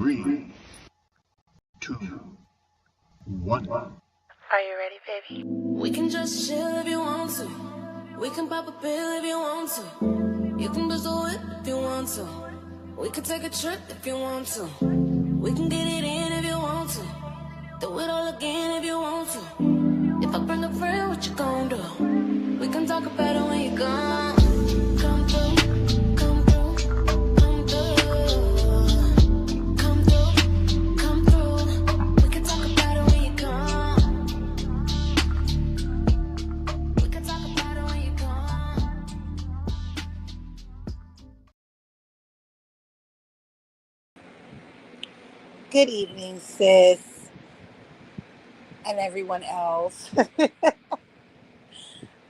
3, 2, 1. Are you ready, baby? We can just chill if you want to. We can pop a pill if you want to. You can bust a whip if you want to. We can take a trip if you want to. We can get it in if you want to. Do it all again if you want to. If I bring a friend, what you gon' do? We can talk about it when you gone. Come through, come through, come through. Come through, come through. We can talk about it when you come. We can talk about it when you come. Good evening, sis, and everyone else.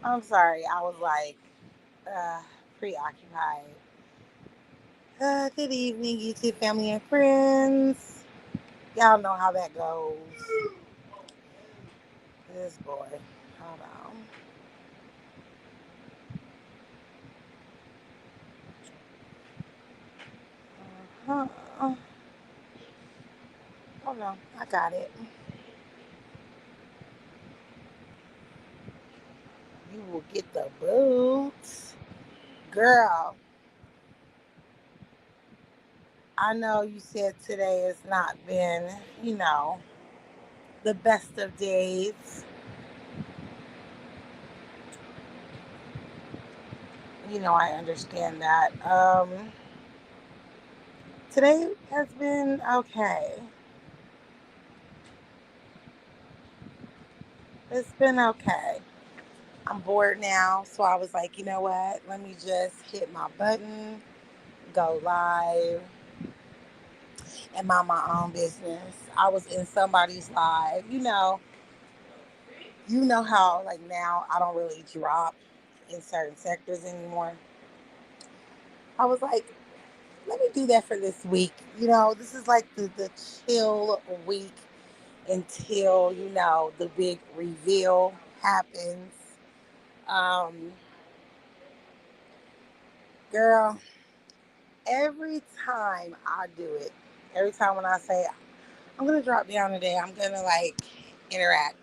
I'm sorry, I was like preoccupied. Good evening, YouTube family and friends. Y'all know how that goes. This boy, hold on. Hold on, I got it. You will get the boots. Girl, I know you said today has not been, the best of days. I understand that. Today has been okay. It's been okay. I'm bored now, so I was like, you know what? Let me just hit my button, go live, and mind my own business. I was in somebody's live. You know how like now I don't really drop in certain sectors anymore. I was like, let me do that for this week. This is like the chill week until, the big reveal happens. Um, Girl, every time I do it, every time when I say, I'm going to drop down today, I'm going to like interact,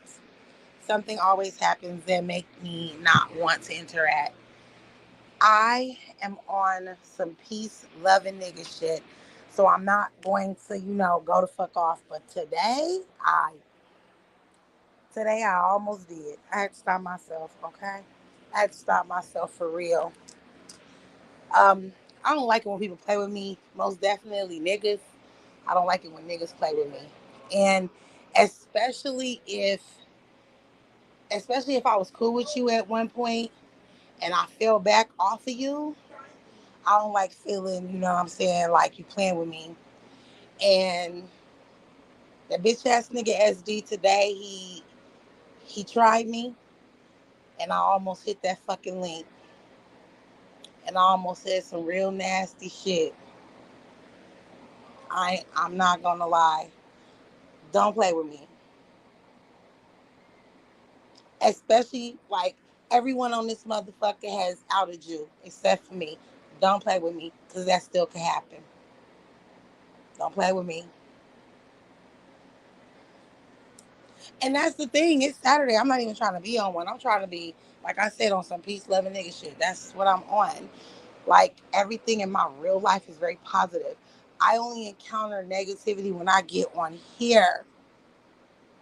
something always happens that make me not want to interact. I am on some peace loving nigga shit. So I'm not going to, go the fuck off. But today I almost did. I had to stop myself, okay? I had to stop myself for real. I don't like it when people play with me. Most definitely niggas. I don't like it when niggas play with me. And especially if especially if I was cool with you at one point and I fell back off of you, I don't like feeling, you know what I'm saying, like you playing with me. And that bitch ass nigga SD today, he tried me and I almost hit that fucking link. And I almost said some real nasty shit. I'm not gonna lie. Don't play with me. Especially like everyone on this motherfucker has outed you except for me. Don't play with me because that still can happen. Don't play with me. And that's the thing. It's Saturday. I'm not even trying to be on one. I'm trying to be, like I said, on some peace loving nigga shit. That's what I'm on. Like everything in my real life is very positive. I only encounter negativity when I get on here.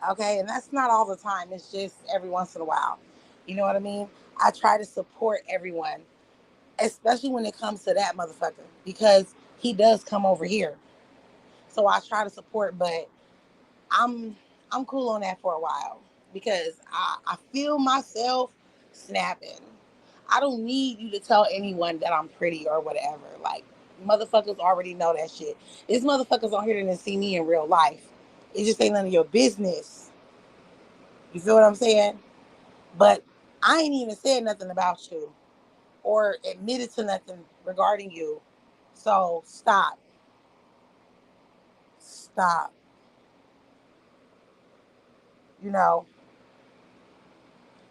Okay. And that's not all the time. It's just every once in a while. You know what I mean? I try to support everyone, especially when it comes to that motherfucker, because he does come over here. So I try to support, but I'm I'm cool on that for a while because I feel myself snapping. I don't need you to tell anyone that I'm pretty or whatever. Like motherfuckers already know that shit. This motherfuckers on here didn't see me in real life. It just ain't none of your business. You feel what I'm saying? But I ain't even said nothing about you or admitted to nothing regarding you. So stop. Stop. You know,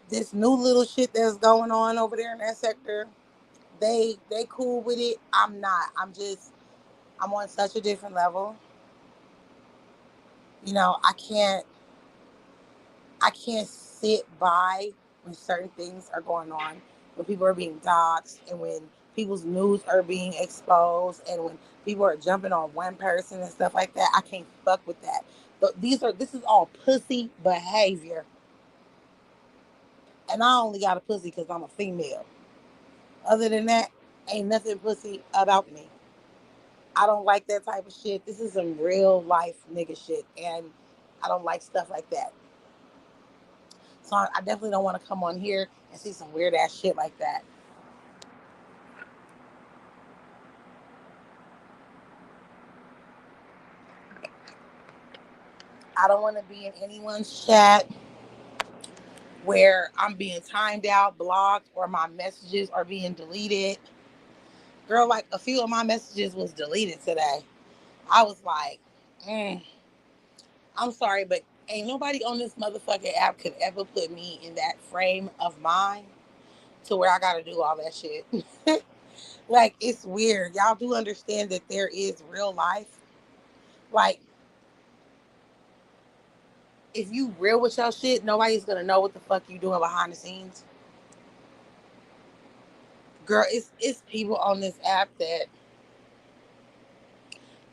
this new little shit that's going on over there in that sector, they cool with it. I'm not. I'm on such a different level. You know, I can't sit by when certain things are going on, when people are being doxxed, and when people's nudes are being exposed, and when people are jumping on one person and stuff like that. I can't fuck with that. But this is all pussy behavior, and I only got a pussy because I'm a female. Other than that, ain't nothing pussy about me. I don't like that type of shit. This is some real life nigga shit, and I don't like stuff like that. So I definitely don't want to come on here and see some weird ass shit like that. I don't want to be in anyone's chat where I'm being timed out, blocked, or my messages are being deleted. Girl, like a few of my messages was deleted today. I was like, I'm sorry, but ain't nobody on this motherfucking app could ever put me in that frame of mind to where I gotta do all that shit. Like, it's weird. Y'all do understand that there is real life. Like, if you real with your shit, nobody's gonna know what the fuck you doing behind the scenes. Girl, it's people on this app that,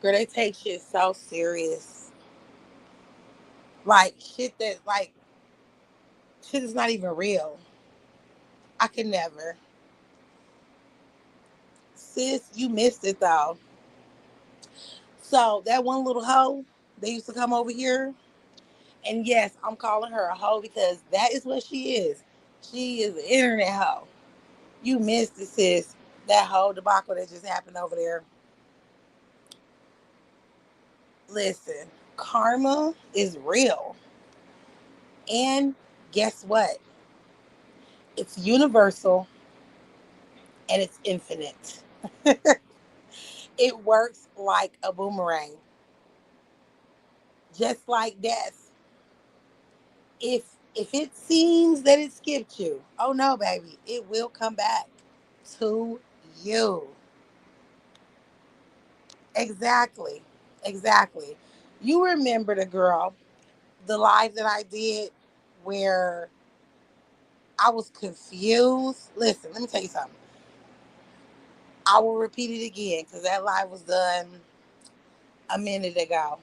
girl, they take shit so serious. Like shit that like shit is not even real. I could never. Sis, you missed it though. So that one little hoe, they used to come over here. And yes, I'm calling her a hoe because that is what she is. She is an internet hoe. You missed it, sis. That whole debacle that just happened over there. Listen, karma is real. And guess what? It's universal and it's infinite. It works like a boomerang, just like death. If it seems that it skipped you, oh no, baby, it will come back to you. Exactly. Exactly. You remember the live that I did where I was confused. Listen, let me tell you something. I will repeat it again because that live was done a minute ago.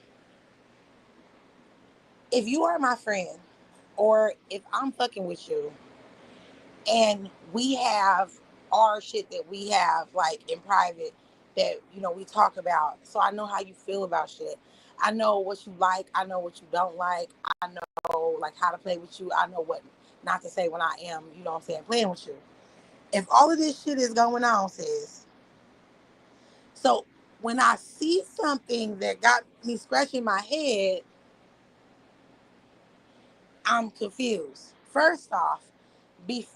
If you are my friend, or if I'm fucking with you, and we have our shit that we have like in private that we talk about, so I know how you feel about shit. I know what you like. I know what you don't like. I know like how to play with you. I know what not to say when I am, what I'm saying, playing with you. If all of this shit is going on, sis, so when I see something that got me scratching my head, I'm confused. First off,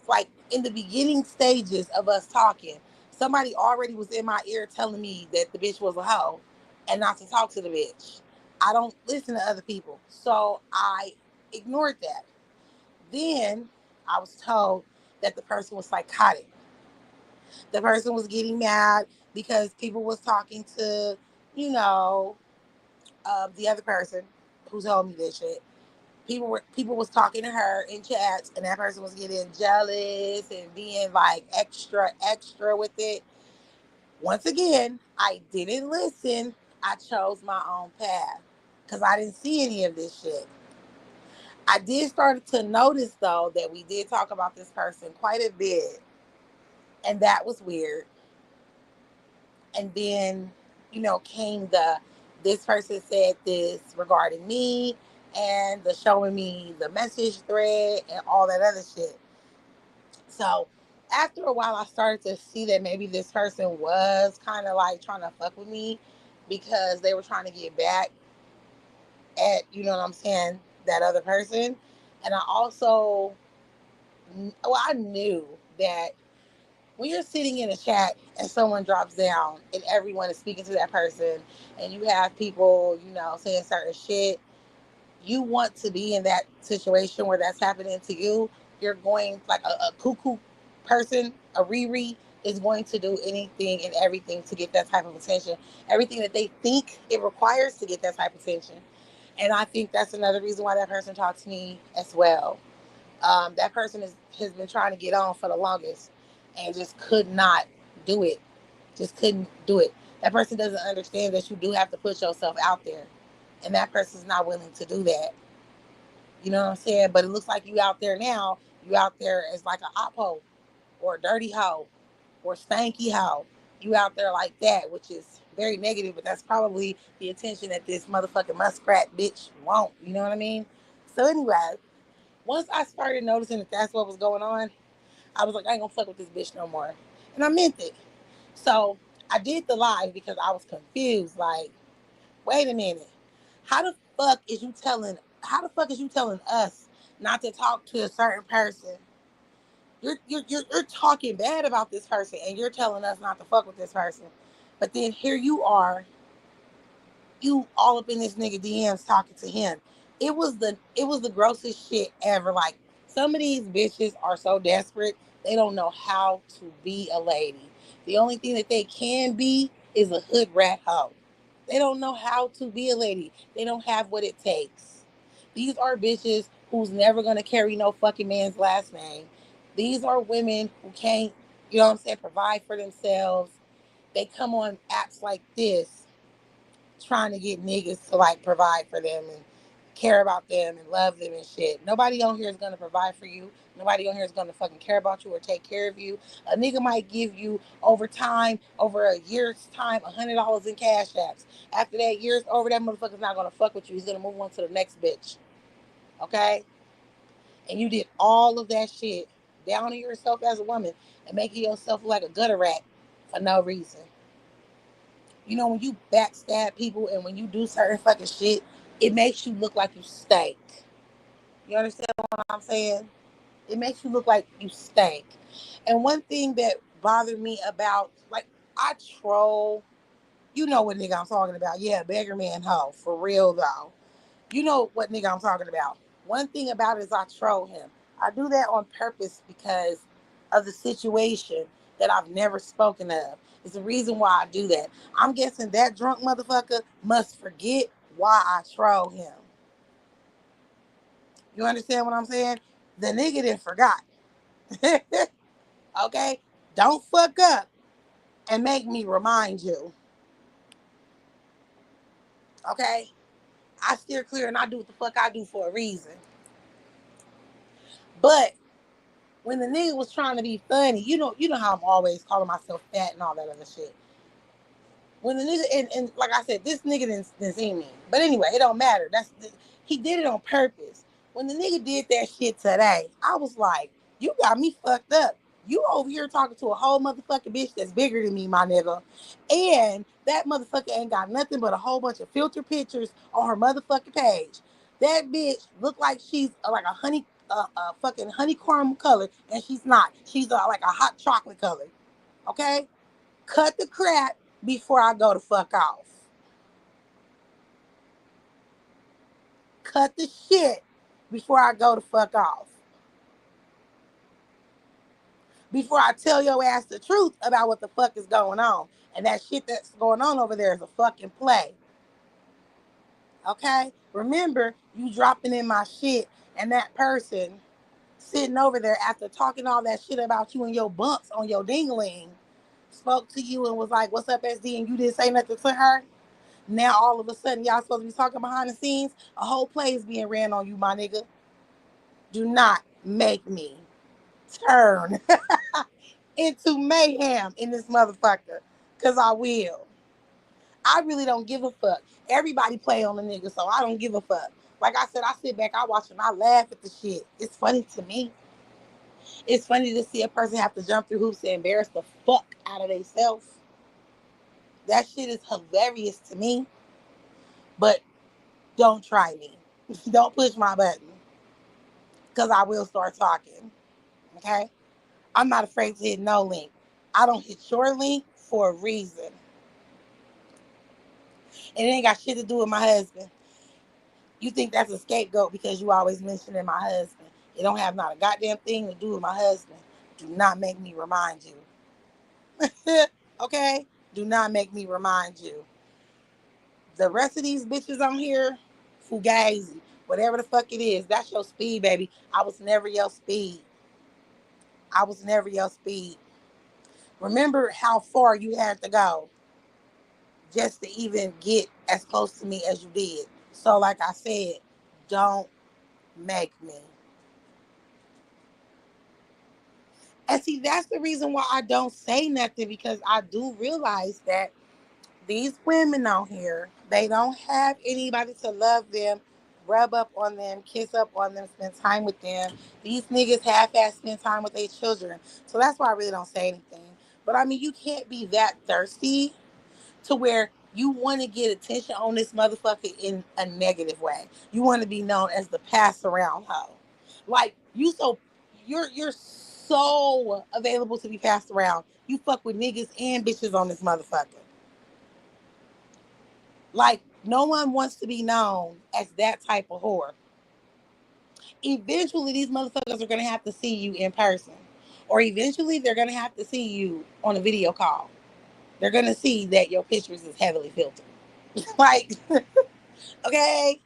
like in the beginning stages of us talking, somebody already was in my ear telling me that the bitch was a hoe and not to talk to the bitch. I don't listen to other people, so I ignored that. Then I was told that the person was psychotic. The person was getting mad because people was talking to, you know, the other person who told me this shit. People was talking to her in chats, and that person was getting jealous and being like extra with it. Once again, I didn't listen. I chose my own path because I didn't see any of this shit. I did start to notice though that we did talk about this person quite a bit, and that was weird. And then, came the this person said this regarding me, and the showing me the message thread and all that other shit. So after a while, I started to see that maybe this person was kind of like trying to fuck with me because they were trying to get back at, what I'm saying, that other person. And I also, well, I knew that when you're sitting in a chat and someone drops down and everyone is speaking to that person, and you have people, saying certain shit, you want to be in that situation where that's happening to you. You're going like a cuckoo person, a Riri is going to do anything and everything to get that type of attention. Everything that they think it requires to get that type of attention. And I think that's another reason why that person talked to me as well. That person has been trying to get on for the longest and just could not do it. Just couldn't do it. That person doesn't understand that you do have to put yourself out there. And that person's not willing to do that. You know what I'm saying? But it looks like you out there now. You out there as like an op hoe or a dirty hoe or stanky hoe. You out there like that, which is very negative, but that's probably the attention that this motherfucking muskrat bitch want. You know what I mean? So anyway, once I started noticing that that's what was going on, I was like, I ain't gonna fuck with this bitch no more. And I meant it. So I did the live because I was confused. Like, wait a minute. How the fuck is you telling us not to talk to a certain person? You're talking bad about this person and you're telling us not to fuck with this person. But then here you are, you all up in this nigga DMs talking to him. It was the grossest shit ever. Like, some of these bitches are so desperate, they don't know how to be a lady. The only thing that they can be is a hood rat hoe. They don't know how to be a lady. They don't have what it takes. These are bitches who's never gonna carry no fucking man's last name. These are women who can't, you know what I'm saying, provide for themselves. They come on apps like this trying to get niggas to like provide for them and care about them and love them and shit. Nobody on here is gonna provide for you. Nobody on here is gonna fucking care about you or take care of you. A nigga might give you over time, over a year's time, $100 in cash apps. After that year's over, that motherfucker's not gonna fuck with you. He's gonna move on to the next bitch. Okay? And you did all of that shit down on yourself as a woman and making yourself like a gutter rat for no reason. You know, when you backstab people and when you do certain fucking shit, it makes you look like you stink. You understand what I'm saying? It makes you look like you stink. And one thing that bothered me about, like, I troll, you know what nigga I'm talking about. Yeah, beggar man hoe, for real though. You know what nigga I'm talking about. One thing about it is I troll him. I do that on purpose because of the situation that I've never spoken of. It's the reason why I do that. I'm guessing that drunk motherfucker must forget why I troll him. You understand what I'm saying? The nigga didn't forgot. Okay? Don't fuck up and make me remind you. Okay? I steer clear and I do what the fuck I do for a reason. But when the nigga was trying to be funny, you know how I'm always calling myself fat and all that other shit. When the nigga and like I said, this nigga didn't see me. But anyway, it don't matter. He did it on purpose. When the nigga did that shit today, I was like, you got me fucked up. You over here talking to a whole motherfucking bitch that's bigger than me, my nigga. And that motherfucker ain't got nothing but a whole bunch of filter pictures on her motherfucking page. That bitch look like she's like a fucking honeycomb color, and she's not. She's like a hot chocolate color. Okay? Cut the crap before I go to fuck off. Cut the shit before I go to fuck off. Before I tell your ass the truth about what the fuck is going on. And that shit that's going on over there is a fucking play. Okay? Remember, you dropping in my shit and that person sitting over there after talking all that shit about you and your bumps on your dingling spoke to you and was like, what's up, SD? And you didn't say nothing to her. Now all of a sudden y'all supposed to be talking behind the scenes. A whole play is being ran on you, my nigga. Do not make me turn into mayhem in this motherfucker. Cause I will. I really don't give a fuck. Everybody play on the nigga, so I don't give a fuck. Like I said, I sit back, I watch and I laugh at the shit. It's funny to me. It's funny to see a person have to jump through hoops to embarrass the fuck out of themselves. That shit is hilarious to me. But don't try me. Don't push my button. Because I will start talking. Okay? I'm not afraid to hit no link. I don't hit your link for a reason. And it ain't got shit to do with my husband. You think that's a scapegoat because you always mentioning my husband. It don't have not a goddamn thing to do with my husband. Do not make me remind you. Okay? Do not make me remind you. The rest of these bitches on here, Fugazi, whatever the fuck it is. That's your speed, baby. I was never your speed. I was never your speed. Remember how far you had to go just to even get as close to me as you did. So, like I said, don't make me. And see, that's the reason why I don't say nothing, because I do realize that these women out here, they don't have anybody to love them, rub up on them, kiss up on them, spend time with them. These niggas half-ass spend time with their children. So that's why I really don't say anything. But I mean, you can't be that thirsty to where you want to get attention on this motherfucker in a negative way. You want to be known as the pass around hoe. Like you're so available to be passed around. You fuck with niggas and bitches on this motherfucker. Like, no one wants to be known as that type of whore. Eventually, these motherfuckers are going to have to see you in person. Or eventually, they're going to have to see you on a video call. They're going to see that your pictures is heavily filtered. Like, okay,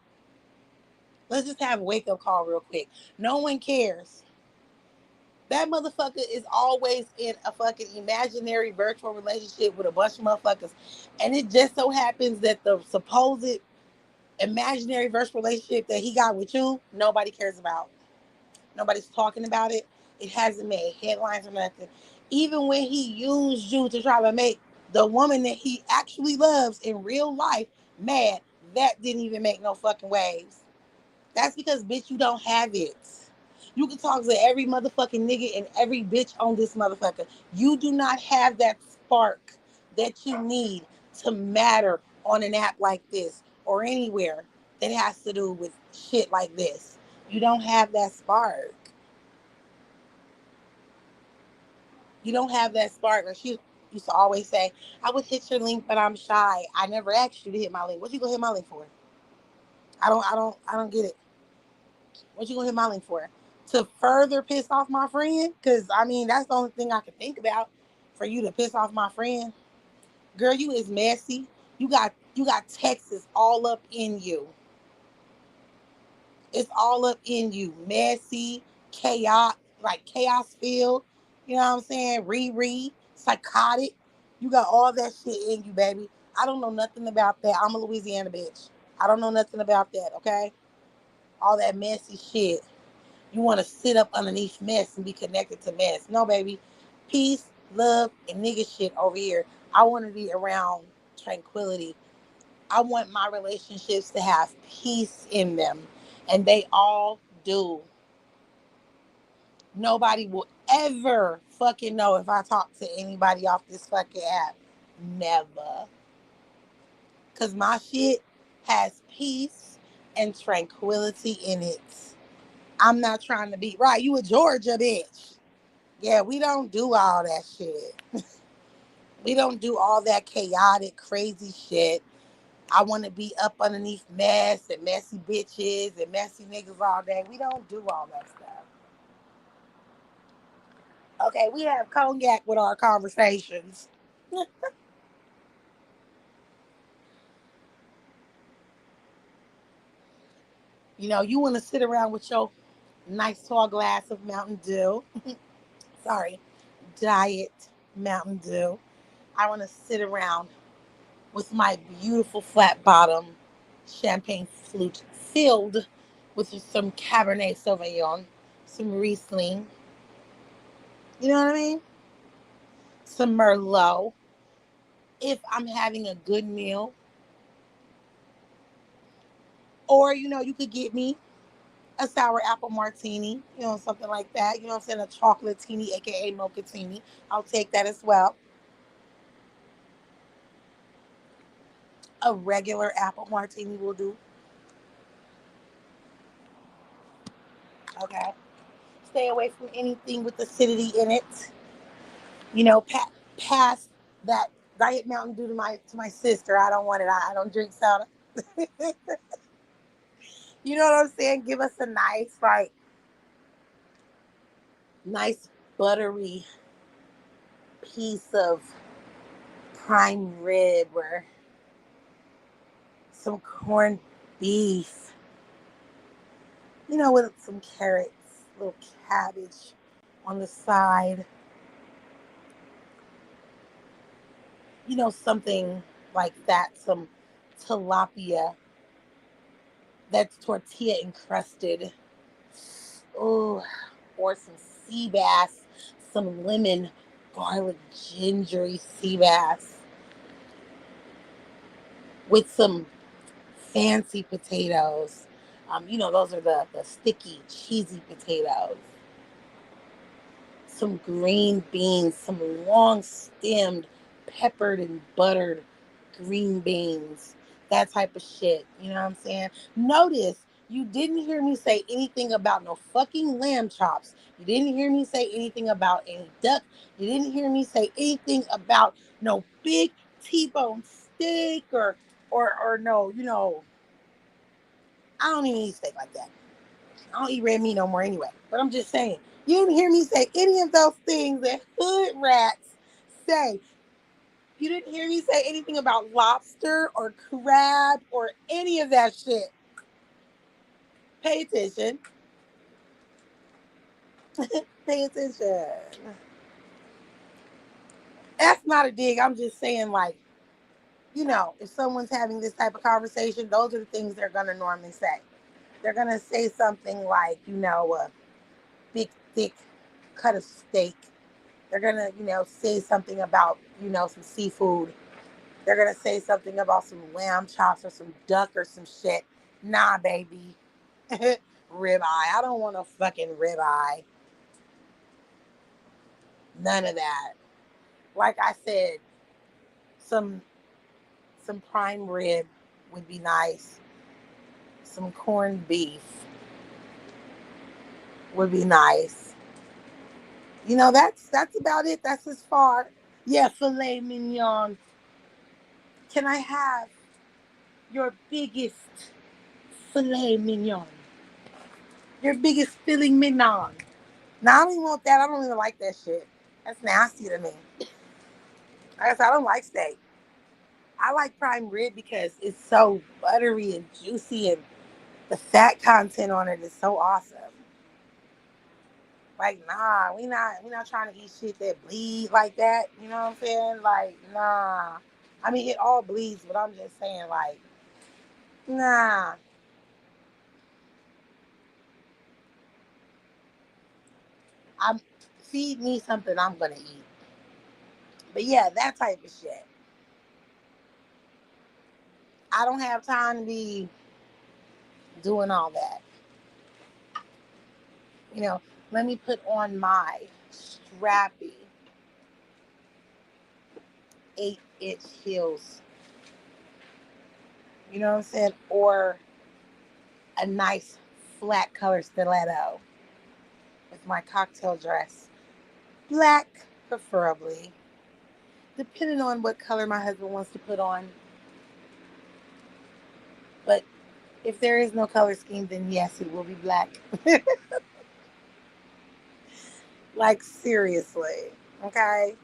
let's just have a wake-up call real quick. No one cares. That motherfucker is always in a fucking imaginary virtual relationship with a bunch of motherfuckers. And it just so happens that the supposed imaginary virtual relationship that he got with you, nobody cares about. Nobody's talking about it. It hasn't made headlines or nothing. Even when he used you to try to make the woman that he actually loves in real life mad, that didn't even make no fucking waves. That's because, bitch, you don't have it. You can talk to every motherfucking nigga and every bitch on this motherfucker. You do not have that spark that you need to matter on an app like this or anywhere that has to do with shit like this. You don't have that spark. You don't have that spark. Or she used to always say, I would hit your link, but I'm shy. I never asked you to hit my link. What you gonna hit my link for? I don't get it. What you gonna hit my link for? To further piss off my friend? Cause I mean that's the only thing I can think about for you to piss off my friend. Girl, you is messy. You got Texas all up in you. It's all up in you. Messy, chaos, like chaos filled. You know what I'm saying? Riri, psychotic. You got all that shit in you, baby. I don't know nothing about that. I'm a Louisiana bitch. I don't know nothing about that, okay? All that messy shit. You want to sit up underneath mess and be connected to mess. No, baby. Peace, love, and nigga shit over here. I want to be around tranquility. I want my relationships to have peace in them. And they all do. Nobody will ever fucking know if I talk to anybody off this fucking app. Never. Because my shit has peace and tranquility in it. I'm not trying to be right. You a Georgia bitch. Yeah, we don't do all that shit. We don't do all that chaotic, crazy shit. I want to be up underneath mess and messy bitches and messy niggas all day. We don't do all that stuff. Okay, we have cognac with our conversations. You know, you want to sit around with your nice tall glass of Mountain Dew. Sorry, diet Mountain Dew. I want to sit around with my beautiful flat bottom champagne flute filled with some Cabernet Sauvignon, some Riesling. You know what I mean? Some Merlot. If I'm having a good meal, or you could get me a sour apple martini, something like that. You know what I'm saying? A chocolatini, aka mochattini. I'll take that as well. A regular apple martini will do. Okay. Stay away from anything with acidity in it. Pass that Diet Mountain Dew to my sister. I don't want it. I don't drink soda. You know what I'm saying? Give us a nice buttery piece of prime rib or some corned beef with some carrots, little cabbage on the side, something like that, some tilapia that's tortilla encrusted. Oh, or some sea bass, some lemon, garlic, gingery sea bass with some fancy potatoes. Those are the sticky, cheesy potatoes. Some green beans, some long stemmed, peppered and buttered green beans. That type of shit. You know what I'm saying? Notice you didn't hear me say anything about no fucking lamb chops. You didn't hear me say anything about any duck. You didn't hear me say anything about no big T-bone steak or no, I don't even eat steak like that. I don't eat red meat no more anyway. But I'm just saying, you didn't hear me say any of those things that hood rats say. You didn't hear me say anything about lobster or crab or any of that shit. Pay attention. Pay attention. That's not a dig. I'm just saying, like, if someone's having this type of conversation, those are the things they're going to normally say. They're going to say something like, a big, thick cut of steak. They're going to, say something about, some seafood. They're going to say something about some lamb chops or some duck or some shit. Nah, baby. Ribeye. I don't want a fucking ribeye. None of that. Like I said, some prime rib would be nice. Some corned beef would be nice. That's about it. That's as far. Yeah, filet mignon. Can I have your biggest filet mignon? Your biggest filet mignon. No, I don't even want that. I don't even like that shit. That's nasty to me. Like I said, I don't like steak. I like prime rib because it's so buttery and juicy and the fat content on it is so awesome. Like, nah, we not trying to eat shit that bleeds like that. You know what I'm saying? Like, nah. I mean, it all bleeds, but I'm just saying, like, nah. I'm Feed me something I'm gonna eat. But yeah, that type of shit. I don't have time to be doing all that. You know, Let me put on my strappy 8-inch heels. You know what I'm saying? Or a nice flat color stiletto with my cocktail dress. Black, preferably. Depending on what color my husband wants to put on. But if there is no color scheme, then yes, it will be black. Like, seriously. Okay?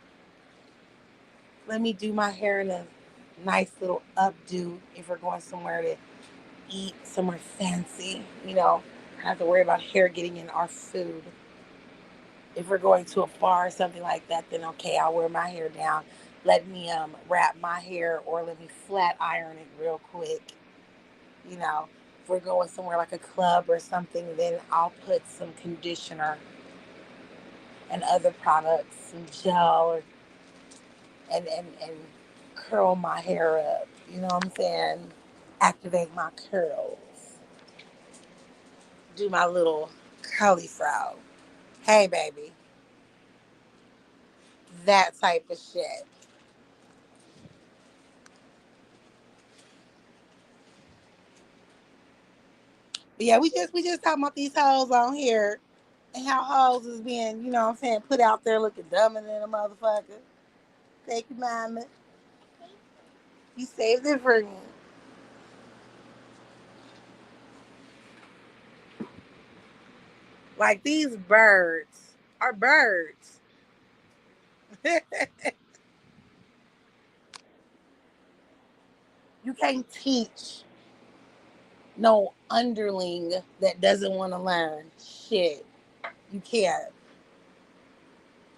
Let me do my hair in a nice little updo if we're going somewhere to eat, somewhere fancy. I have to worry about hair getting in our food. If we're going to a bar or something like that, then okay, I'll wear my hair down. Let me wrap my hair or let me flat iron it real quick. If we're going somewhere like a club or something, then I'll put some conditioner and other products, some gel, and curl my hair up. You know what I'm saying? Activate my curls. Do my little curly fro. Hey, baby. That type of shit. But yeah, we just talking about these hoes on here and how hoes is being, put out there looking dumber than a motherfucker. Thank you, mama. You saved it for me. Like, these birds are birds. You can't teach no underling that doesn't want to learn. Shit, you can't.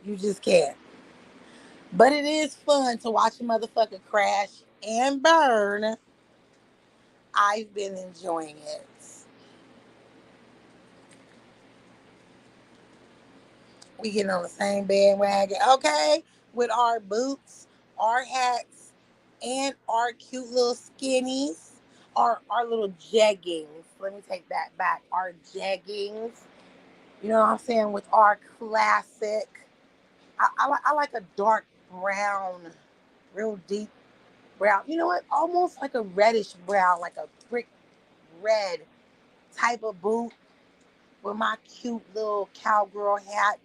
You just can't. But it is fun to watch a motherfucker crash and burn. I've been enjoying it. We getting on the same bandwagon, okay? With our boots, our hats, and our cute little skinnies, our little jeggings. Let me take that back. Our jeggings. You know what I'm saying? With our classic. I like a dark brown, real deep brown. You know what? Almost like a reddish brown, like a brick red type of boot with my cute little cowgirl hat.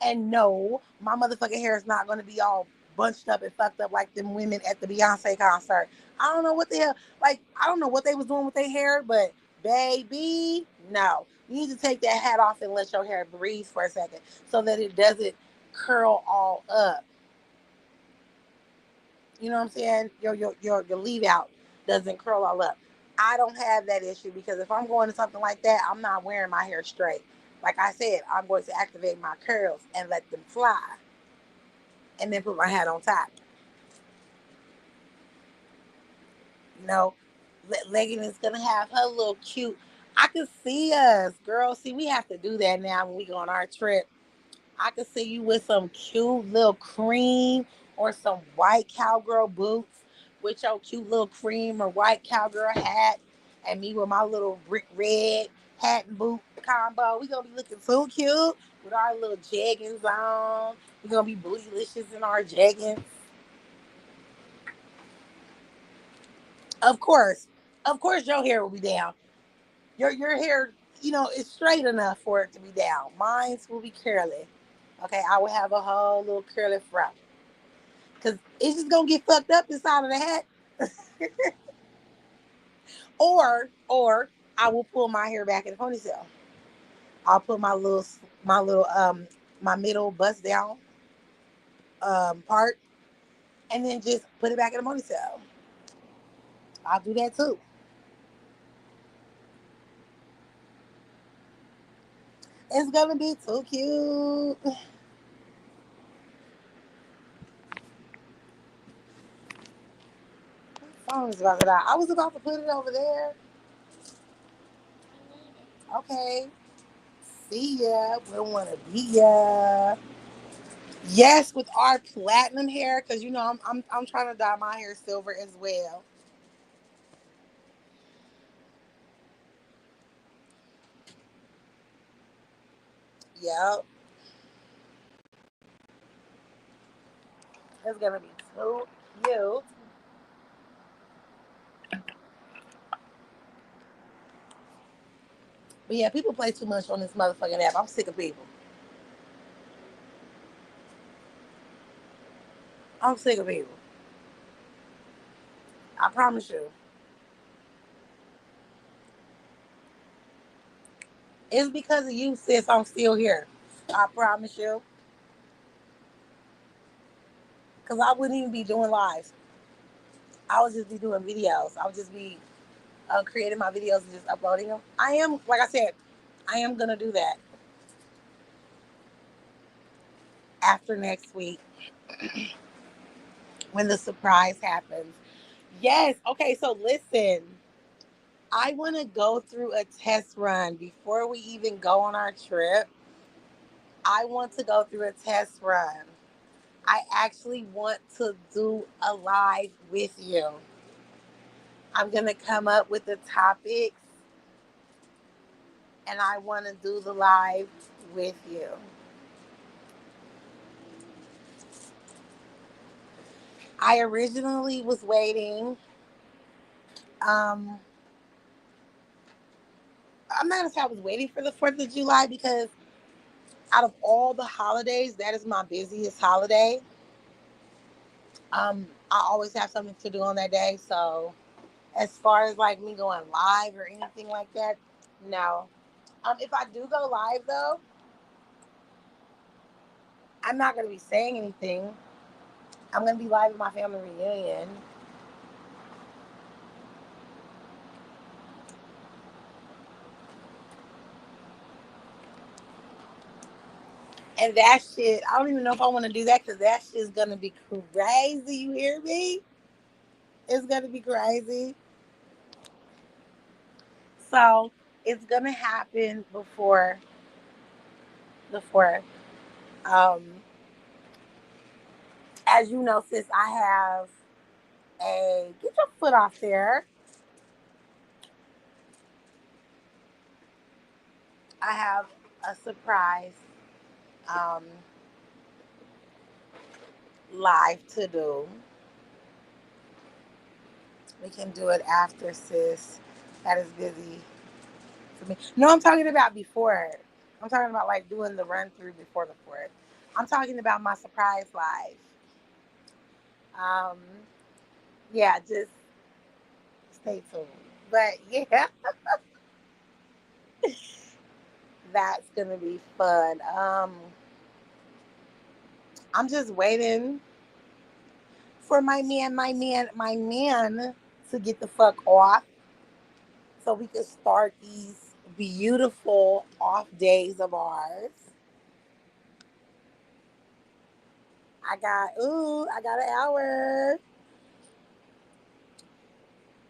And no, my motherfucking hair is not going to be all bunched up and fucked up like them women at the Beyonce concert. I don't know what the hell, like, I don't know what they was doing with their hair, but baby, no. You need to take that hat off and let your hair breathe for a second so that it doesn't curl all up. You know what I'm saying? Your leave out doesn't curl all up. I don't have that issue because if I'm going to something like that, I'm not wearing my hair straight. Like I said, I'm going to activate my curls and let them fly and then put my hat on top. You know, Legging is going to have her little cute. I can see us, girl. See, we have to do that now when we go on our trip. I can see you with some cute little cream or some white cowgirl boots with your cute little cream or white cowgirl hat, and me with my little brick red hat and boot combo. We gonna be looking so cute with our little jeggings on. We gonna be bootylicious in our jeggings. Of course, your hair will be down. Your hair, is straight enough for it to be down. Mine's will be curly. Okay, I will have a whole little curly fro. Cause it's just gonna get fucked up inside of the hat. Or I will pull my hair back in a ponytail. I'll put my little my middle bust down part and then just put it back in a ponytail. I'll do that too. It's gonna be too cute. Phone is about to die. I was about to put it over there. Okay. See ya. We don't wanna be ya. Yes, with our platinum hair, because I'm trying to dye my hair silver as well. Yep. It's gonna be so cute. But yeah, people play too much on this motherfucking app. I'm sick of people. I'm sick of people. I promise you. It's because of you, sis. I'm still here. I promise you. Because I wouldn't even be doing lives. I would just be doing videos. I would just be creating my videos and just uploading them. I am, like I said, I am going to do that after next week when the surprise happens. Yes. Okay. So listen, I want to go through a test run before we even go on our trip. I want to go through a test run. I actually want to do a live with you. I'm going to come up with the topics and I want to do the live with you. I originally was waiting. Um, I'm not going to say I was waiting for the 4th of July because out of all the holidays, that is my busiest holiday. I always have something to do on that day. So as far as like me going live or anything like that, no. If I do go live though, I'm not going to be saying anything. I'm going to be live at my family reunion. And that shit, I don't even know if I want to do that because that shit's gonna be crazy. You hear me? It's gonna be crazy. So it's gonna happen before the fourth. Um, as you know, sis, I have a get your foot off there. I have a surprise um, live to do. We can do it after, sis. That is busy for me. No, I'm talking about before. I'm talking about like doing the run through before the fourth. I'm talking about my surprise live. Um, yeah, just stay tuned. But yeah, that's gonna be fun. I'm just waiting for my man to get the fuck off so we can start these beautiful off days of ours. I got an hour.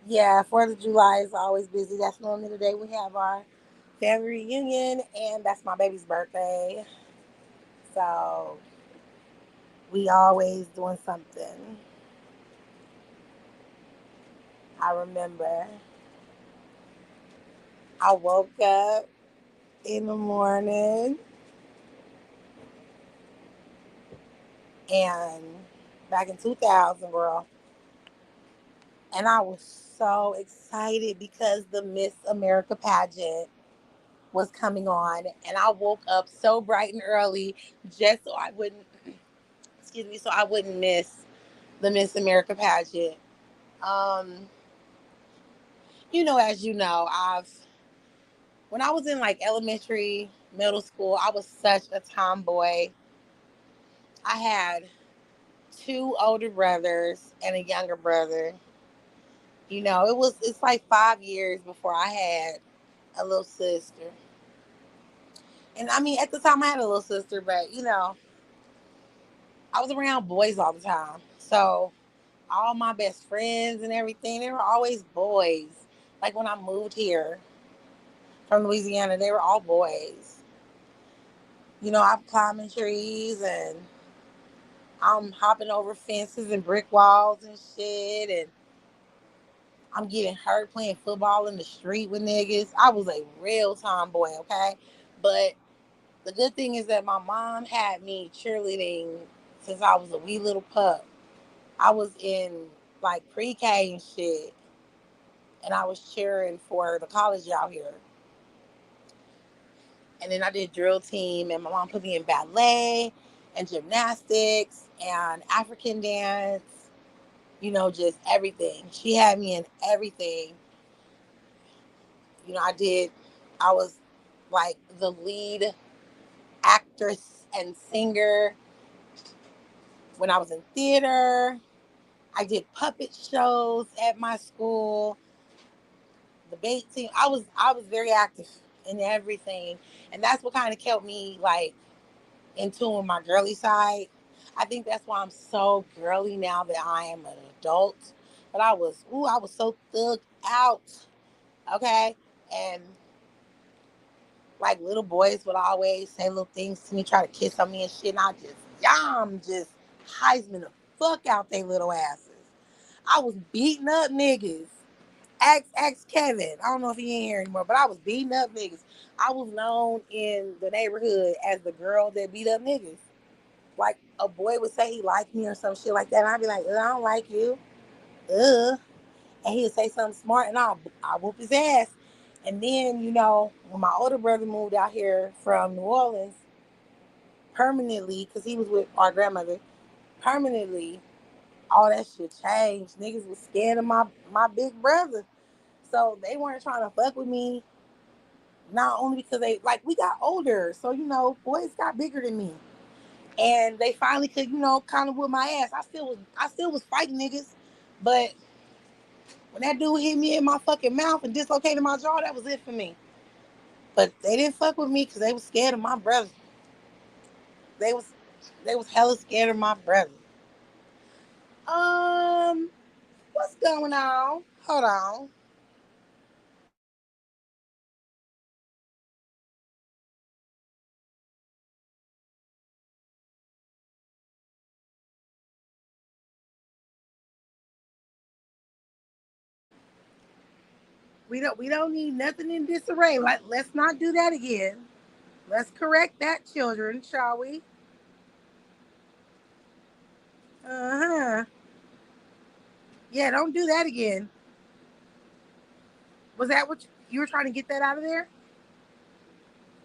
Yeah, 4th of July is always busy. That's normally the day we have our family reunion, and that's my baby's birthday. So we always doing something. I remember I woke up in the morning and back in 2000, girl, and I was so excited because the Miss America pageant was coming on, and I woke up so bright and early just so I wouldn't, excuse me, so I wouldn't miss the Miss America pageant. Um, as you know, when I was in like elementary, middle school, I was such a tomboy. I had two older brothers and a younger brother. It's like 5 years before I had a little sister. And I mean, at the time I had a little sister, but I was around boys all the time. So all my best friends and everything, they were always boys. Like when I moved here from Louisiana, they were all boys. I'm climbing trees and I'm hopping over fences and brick walls and shit. And I'm getting hurt playing football in the street with niggas. I was a real tomboy, okay? But the good thing is that my mom had me cheerleading since I was a wee little pup. I was in like pre-K and shit, and I was cheering for the college out here. And then I did drill team, and my mom put me in ballet and gymnastics and African dance, just everything. She had me in everything. I was like the lead actress and singer when I was in theater. I did puppet shows at my school, the debate team. I was very active in everything. And that's what kind of kept me like in tune with my girly side. I think that's why I'm so girly now that I am an adult. But I was so thugged out. Okay. And like little boys would always say little things to me, try to kiss on me and shit. And I just Heisman the fuck out they little asses. I was beating up niggas. Ask Kevin. I don't know if he ain't here anymore, but I was beating up niggas. I was known in the neighborhood as the girl that beat up niggas. Like a boy would say he liked me or some shit like that, and I'd be like, I don't like you. And he would say something smart, and I'll whoop his ass. And then, when my older brother moved out here from New Orleans permanently, because he was with our grandmother, permanently, all that shit changed. Niggas was scared of my big brother. So they weren't trying to fuck with me, not only because we got older. So, boys got bigger than me. And they finally could, kind of whip my ass. I still was fighting niggas. But when that dude hit me in my fucking mouth and dislocated my jaw, that was it for me. But they didn't fuck with me because they was scared of my brother. They was they was hella scared of my brother. Um, what's going on? Hold on. We don't need nothing in disarray. Let's not do that again. Let's correct that, children, shall we? Uh-huh. Yeah, don't do that again. Was that what you were trying to get that out of there?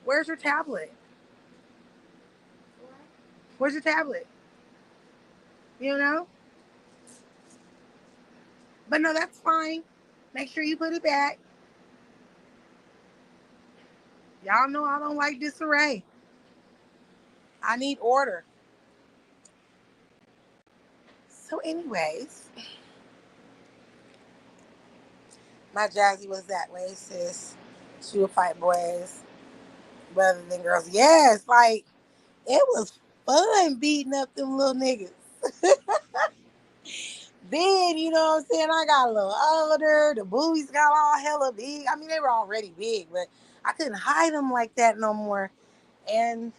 Where's your tablet? Where's your tablet? You know? But no, that's fine. Make sure you put it back. Y'all know I don't like disarray. I need order. So, anyways, my Jazzy was that way, sis. She would fight boys rather than girls. Yes, like it was fun beating up them little niggas. Then, you know what I'm saying? I got a little older. The boobies got all hella big. I mean, they were already big, but I couldn't hide them like that no more. And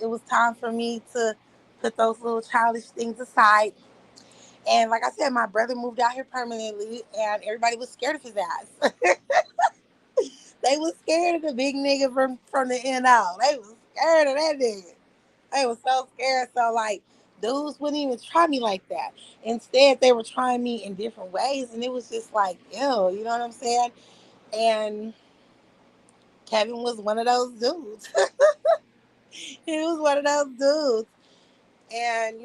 it was time for me to put those little childish things aside. And like I said, my brother moved out here permanently, and everybody was scared of his ass. They was scared of the big nigga from the NO. They was scared of that nigga. They was so scared. So like, dudes wouldn't even try me like that. Instead, they were trying me in different ways, and it was just like, ew, you know what I'm saying? And Kevin was one of those dudes. He was one of those dudes, and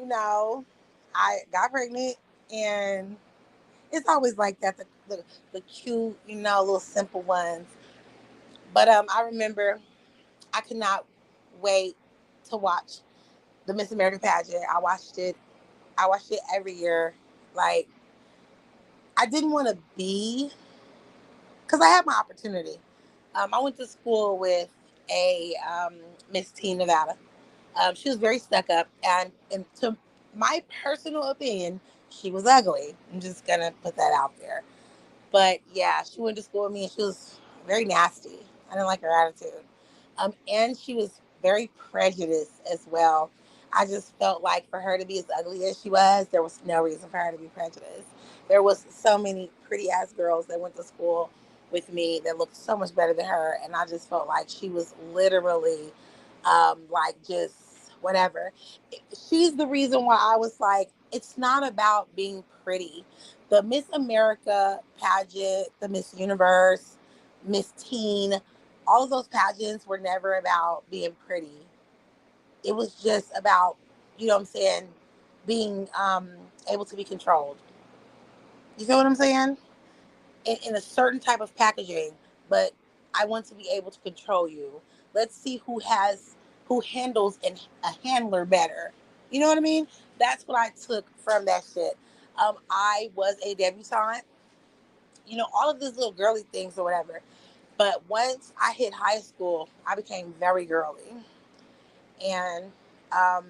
I got pregnant, and it's always like that. The cute, little simple ones. But I remember I could not wait to watch the Miss America pageant. I watched it. I watched it every year. Like I didn't want to be because I had my opportunity. I went to school with a Miss Teen Nevada. She was very stuck up, and to my personal opinion, she was ugly. I'm just gonna put that out there. But yeah, she went to school with me, and she was very nasty. I didn't like her attitude. And she was very prejudiced as well. I just felt like for her to be as ugly as she was, there was no reason for her to be prejudiced. There was so many pretty ass girls that went to school with me that looked so much better than her, and I just felt like she was literally, like just whatever. She's the reason why I was like, it's not about being pretty. The Miss America pageant, the Miss Universe, Miss Teen, all of those pageants were never about being pretty. It was just about, what I'm saying, being able to be controlled. You feel what I'm saying? In a certain type of packaging, but I want to be able to control you. Let's see who handles a handler better. You know what I mean? That's what I took from that shit. I was a debutante. All of these little girly things or whatever. But once I hit high school, I became very girly. And um,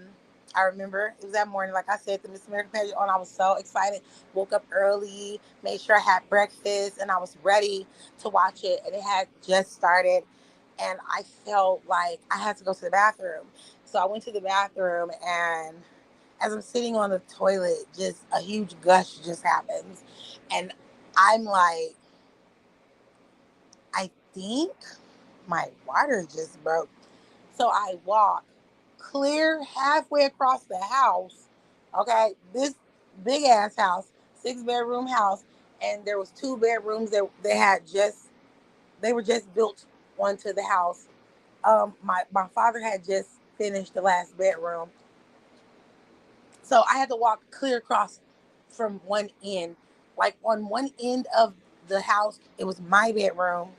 I remember it was that morning, like I said, the Miss America pageant on. I was so excited. Woke up early, made sure I had breakfast, and I was ready to watch it. And it had just started, and I felt like I had to go to the bathroom. So I went to the bathroom, and as I'm sitting on the toilet, just a huge gush just happens, and I'm like, I think my water just broke. So I walk clear halfway across the house. Okay, this big ass house, 6 bedroom house, and there was 2 bedrooms that they were just built onto the house. My father had just finished the last bedroom, so I had to walk clear across from one end. Like on one end of the house, it was my bedroom,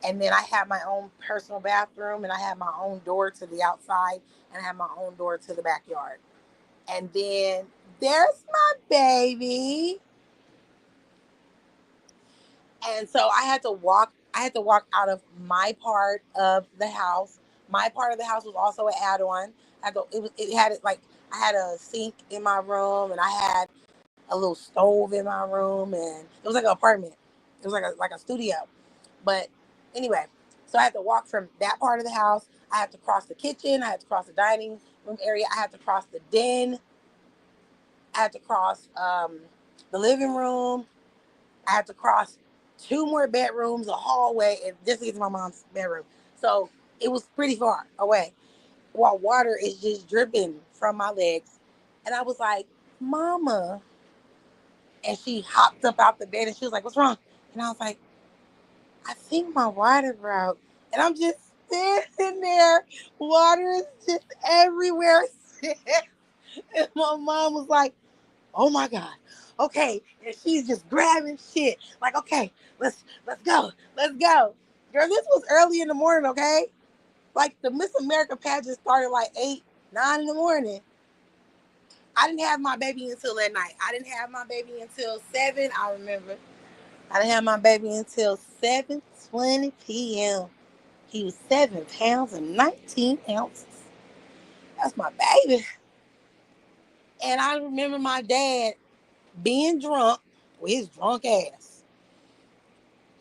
and then I had my own personal bathroom, and I had my own door to the outside, and I had my own door to the backyard. And then there's my baby. And so I had to walk out of my part of the house. My part of the house was also an add-on. It had it like I had a sink in my room, and I had a little stove in my room, and it was like an apartment. It was like a studio. But anyway, so I had to walk from that part of the house. I had to cross the kitchen. I had to cross the dining room area. I had to cross the den. I had to cross the living room. I had to cross two more bedrooms, a hallway, and just to get to my mom's bedroom. So it was pretty far away, while water is just dripping from my legs. And I was like, Mama. And she hopped up out the bed and she was like, What's wrong? And I was like, I think my water broke. And I'm just sitting there. Water is just everywhere. And my mom was like, Oh my God. Okay. And she's just grabbing shit. Like, okay, let's go. Let's go. Girl, this was early in the morning, okay? Like the Miss America pageant started like 8, 9 in the morning. I didn't have my baby until that night. I didn't have my baby until 7. I remember. I didn't have my baby until 7:20 p.m. He was 7 pounds and 19 ounces. That's my baby. And I remember my dad being drunk with his drunk ass.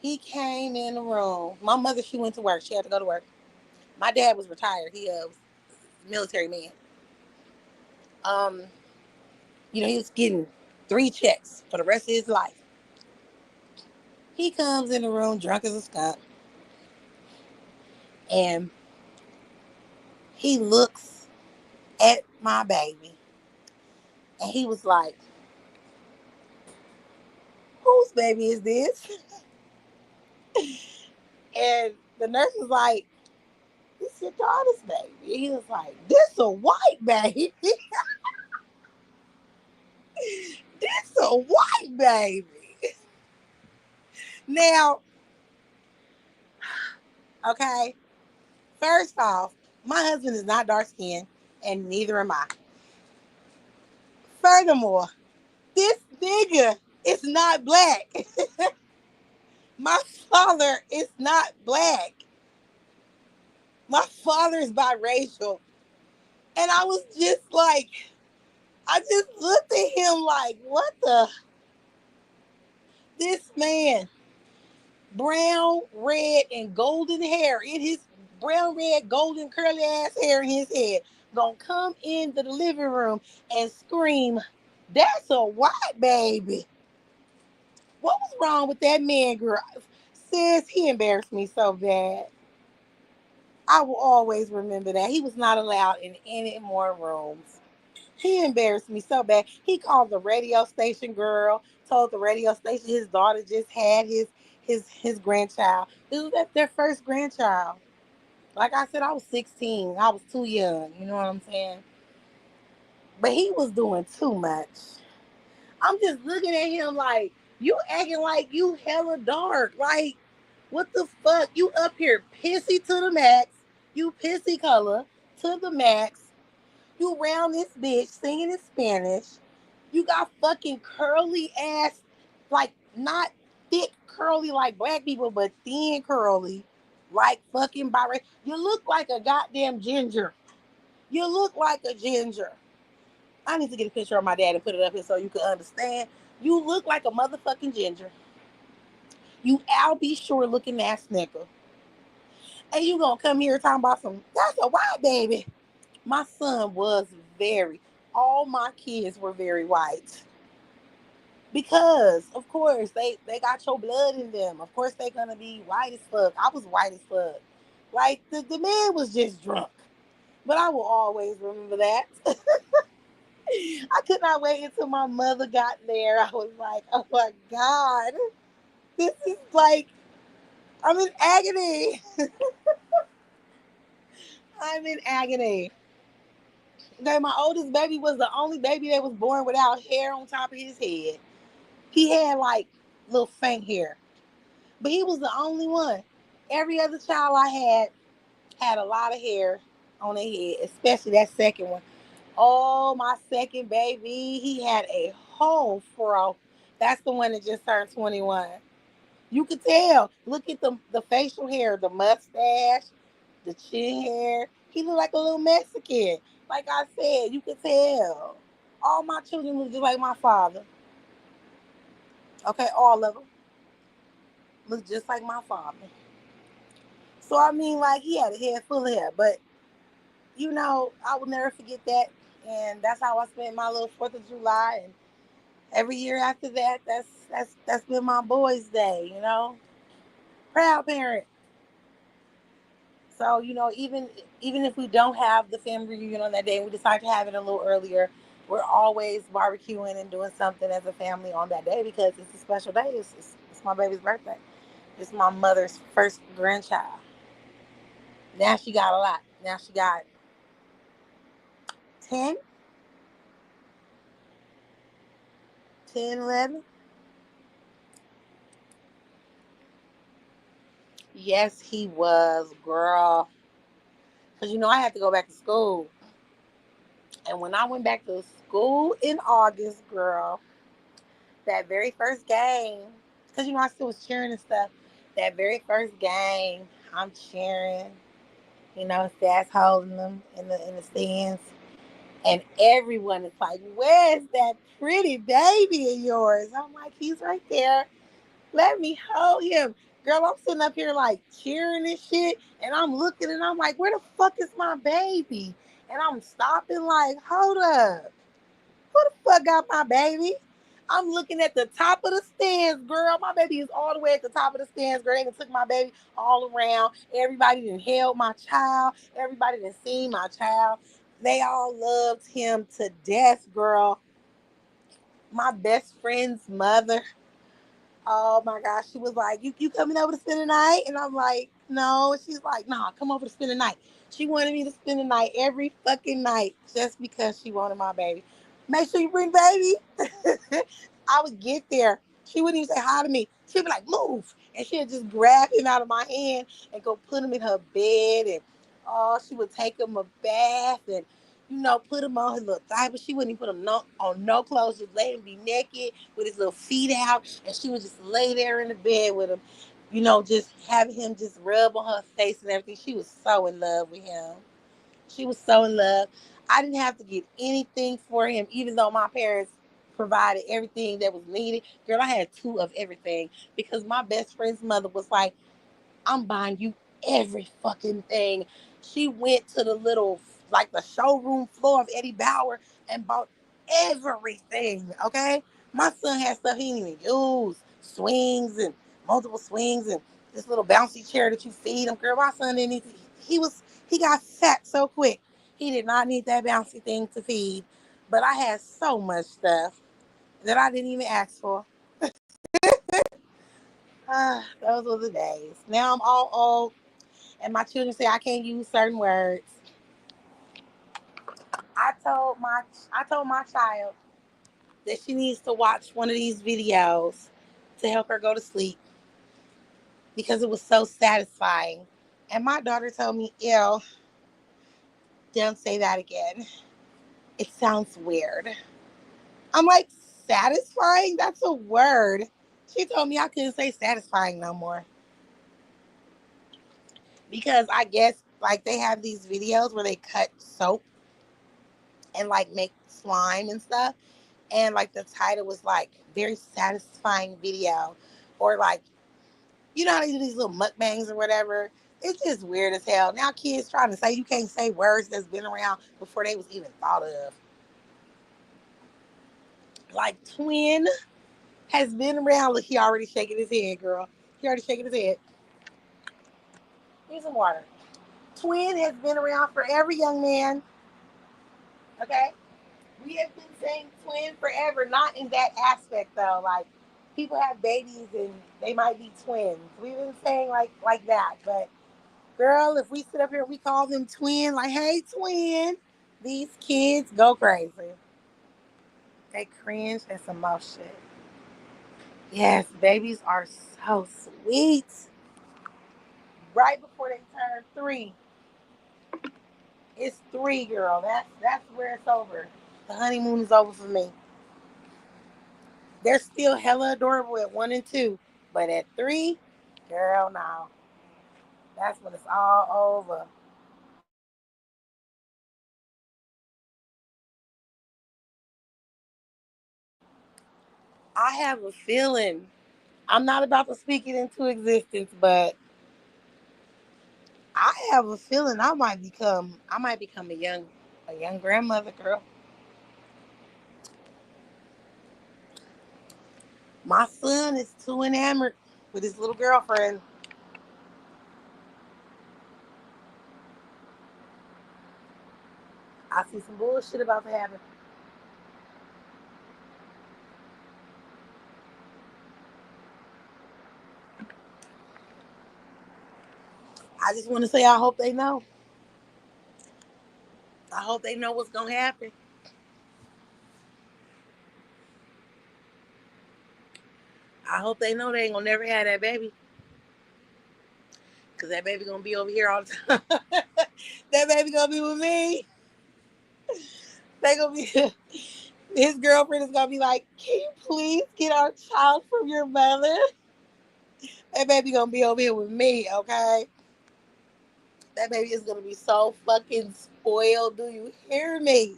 He came in the room. My mother, she went to work. She had to go to work. My dad was retired. He was a military man. Um, he was getting 3 checks for the rest of his life. He comes in the room drunk as a skunk, and he looks at my baby, and he was like, "Whose baby is this?" And the nurse was like, "This your daughter's baby." He was like, "This a white baby." This a white baby. Now, okay, first off, my husband is not dark skinned, and neither am I. Furthermore, this nigga is not black. My father is not black. My father is biracial. And I was just like, I just looked at him like, what the? This man, brown, red, and golden hair in his brown, red, golden, curly ass hair in his head, gonna come into the living room and scream, "That's a white baby." What was wrong with that man, girl? Sis, he embarrassed me so bad. I will always remember that. He was not allowed in any more rooms. He embarrassed me so bad. He called the radio station girl, told the radio station his daughter just had his grandchild. This was their first grandchild. Like I said, I was 16. I was too young. You know what I'm saying? But he was doing too much. I'm just looking at him like, you acting like you hella dark. Like, what the fuck? You up here pissy to the max. You pissy color to the max. You around this bitch singing in Spanish. You got fucking curly ass, like not thick curly like black people, but thin curly, like fucking Byron. You look like a goddamn ginger. You look like a ginger. I need to get a picture of my dad and put it up here so you can understand. You look like a motherfucking ginger. You Al B. Shore looking ass nigga. And you gonna come here talking about that's a white baby. My son was all my kids were very white. Because, of course, they got your blood in them. Of course, they're going to be white as fuck. I was white as fuck. Like, the man was just drunk. But I will always remember that. I could not wait until my mother got there. I was like, oh my God. This is like, I'm in agony. I'm in agony. Okay, my oldest baby was the only baby that was born without hair on top of his head. He had like little faint hair, but he was the only one. Every other child I had a lot of hair on their head, especially that second one. Oh, my second baby, he had a whole fro. That's the one that just turned 21. You could tell. Look at the facial hair, the mustache, the chin hair. He looked like a little Mexican. Like I said, you could tell. All my children look just like my father. Okay, all of them look just like my father. So I mean, like he had a head full of hair, but I will never forget that. And that's how I spent my little Fourth of July. And every year after that, that's been my boys' day. Proud parent. So even if we don't have the family reunion on that day, and we decide to have it a little earlier. We're always barbecuing and doing something as a family on that day because it's a special day. It's my baby's birthday. It's my mother's first grandchild. Now she got a lot. Now she got 10, 10, 11. Yes, he was, girl. Because I had to go back to school. And when I went back to school in August, girl, that very first game, because I still was cheering and stuff. That very first game, I'm cheering. Dad's holding them in the stands, and everyone is like, "Where's that pretty baby of yours?" I'm like, "He's right there. Let me hold him." Girl, I'm sitting up here like cheering and shit, and I'm looking and I'm like, "Where the fuck is my baby?" And I'm stopping like, "Hold up. Who the fuck got my baby?" I'm looking at the top of the stands, girl. My baby is all the way at the top of the stands, girl. They done took my baby all around. Everybody done held my child. Everybody done seen my child. They all loved him to death, girl. My best friend's mother. Oh my gosh, she was like, you coming over to spend the night? And I'm like, no. She's like, nah, come over to spend the night. She wanted me to spend the night every fucking night just because she wanted my baby. Make sure you bring baby. I would get there. She wouldn't even say hi to me. She'd be like, move. And she'd just grab him out of my hand and go put him in her bed. And she would take him a bath and put him on his little diaper. She wouldn't even put him on no clothes. Just let him be naked with his little feet out. And she would just lay there in the bed with him, just having him just rub on her face and everything. She was so in love with him. She was so in love. I didn't have to get anything for him, even though my parents provided everything that was needed. Girl, I had two of everything because my best friend's mother was like, I'm buying you every fucking thing. She went to the like the showroom floor of Eddie Bauer and bought everything, okay? My son had stuff he didn't even use, swings and multiple swings and this little bouncy chair that you feed him. Girl, my son didn't need to, he got fat so quick. He did not need that bouncy thing to feed. But I had so much stuff that I didn't even ask for. Those were the days. Now I'm all old and my children say I can't use certain words. I told my child that she needs to watch one of these videos to help her go to sleep because it was so satisfying. And my daughter told me, "Ew, don't say that again. It sounds weird." I'm like, satisfying? That's a word. She told me I couldn't say satisfying no more because I guess like they have these videos where they cut soap and like make slime and stuff. And like the title was like very satisfying video, or like how they do these little mukbangs or whatever. It's just weird as hell. Now kids trying to say you can't say words that's been around before they was even thought of. Like twin has been around. Look, he already shaking his head, girl. He already shaking his head. Here's some water. Twin has been around forever, young man. Okay? We have been saying twin forever, not in that aspect though. Like people have babies and they might be twins. We've been saying like that. But girl, if we sit up here and we call them twin, like, hey twin, these kids go crazy. They cringe and some more shit. Yes, babies are so sweet. Right before they turn 3. It's 3, girl. That's where it's over. The honeymoon is over for me. They're still hella adorable at 1 and 2, but at 3, girl, no. That's when it's all over. I have a feeling. I'm not about to speak it into existence, but I have a feeling I might become a young grandmother, girl. My son is too enamored with his little girlfriend. I see some bullshit about to happen. I just want to say I hope they know. I hope they know what's gonna happen. I hope they know they ain't gonna never have that baby. Cause that baby gonna be over here all the time. That baby gonna be with me. They gonna be his girlfriend is gonna be like, can you please get our child from your mother? That baby gonna be over here with me, okay? That baby is gonna be so fucking spoiled. Do you hear me?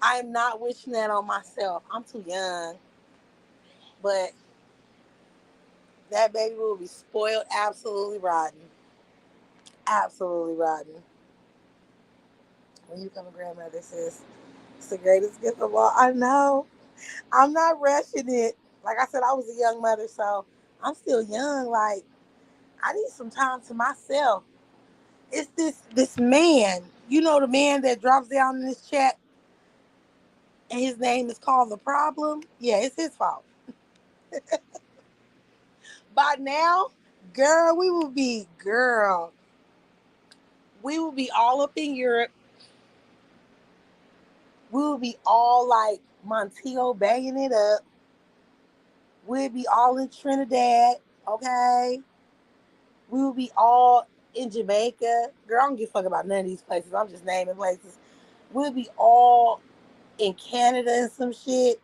I am not wishing that on myself. I'm too young. But that baby will be spoiled absolutely rotten. Absolutely rotten. When you become a grandmother, sis, it's the greatest gift of all. I know. I'm not rushing it. Like I said, I was a young mother, so I'm still young. Like, I need some time to myself. It's this man. You know the man that drops down in this chat and his name is called The Problem? Yeah, it's his fault. By now, girl, we will be all up in Europe. We will be all like Montego banging it up. We'll be all in Trinidad, okay? We will be all in Jamaica. Girl, I don't give a fuck about none of these places. I'm just naming places. We'll be all in Canada and some shit.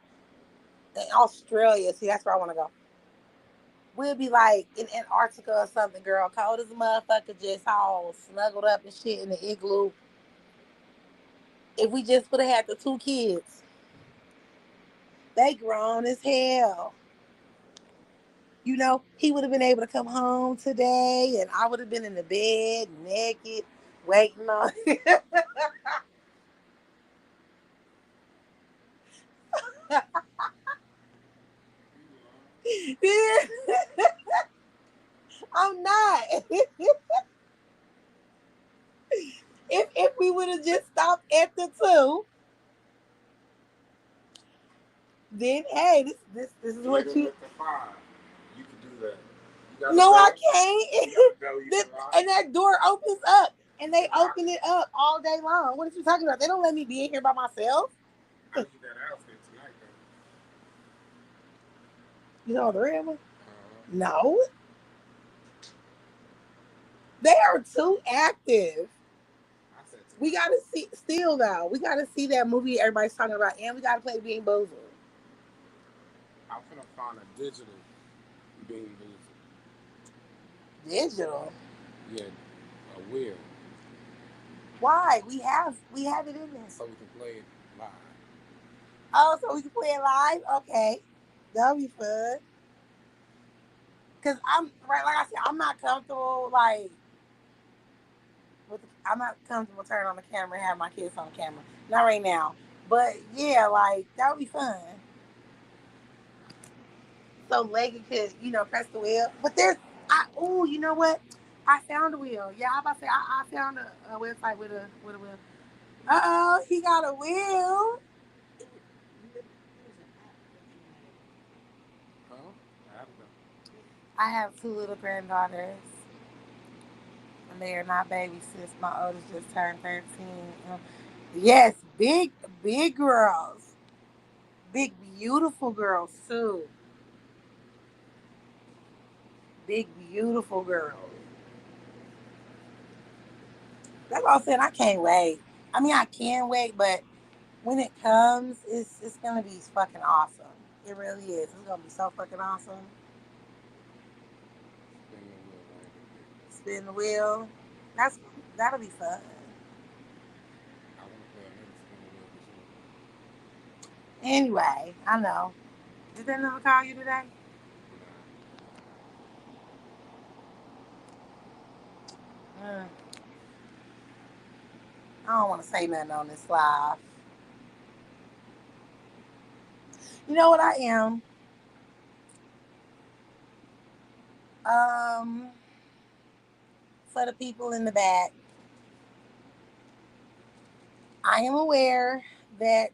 In Australia. See, that's where I want to go. We'll be like in Antarctica or something, girl. Cold as a motherfucker, just all snuggled up and shit in the igloo. If we just would have had the two kids, they grown as hell. He would have been able to come home today, and I would have been in the bed naked, waiting on. I'm not. If we would have just stopped at the two, then hey, this is what you. You can do that. You No, I belly. can't. Belly And that door opens up, and they open it up all day long. What are you talking about? They don't let me be in here by myself. I need that outfit tonight, You know the real one? though. No, they are too active. I said We tonight. gotta see still though. We gotta see that movie everybody's talking about, and we gotta play Being Boozled. I'm gonna find a digital being music. Digital. Yeah, a wheel, Why? We have it in this. so we can play it live. Oh, so we can play it live? Okay. That'll be fun. Cause I'm right, like I said, I'm not comfortable I'm not comfortable turning on the camera and have my kids on the camera. Not right now. But yeah, like that would be fun. So Leggy could, press the wheel. But you know what? I found a wheel. Yeah, I'm about to say I found a website with a wheel. He got a wheel. Huh? I don't know. I have two little granddaughters, and they are not babies. Sis, my oldest just turned 13. Yes, big girls, big beautiful girls too. Big beautiful girls. That's all I'm saying. I can't wait. I mean, I can wait, but when it comes, it's gonna be fucking awesome. It really is. It's gonna be so fucking awesome. Spin the wheel, right? Spin the wheel. That's that'll be fun. I want to play another spin the wheel this year. Anyway, I know. Did they never call you today? Mm, I don't want to say nothing on this live. You know what I am? Um, for the people in the back, I am aware that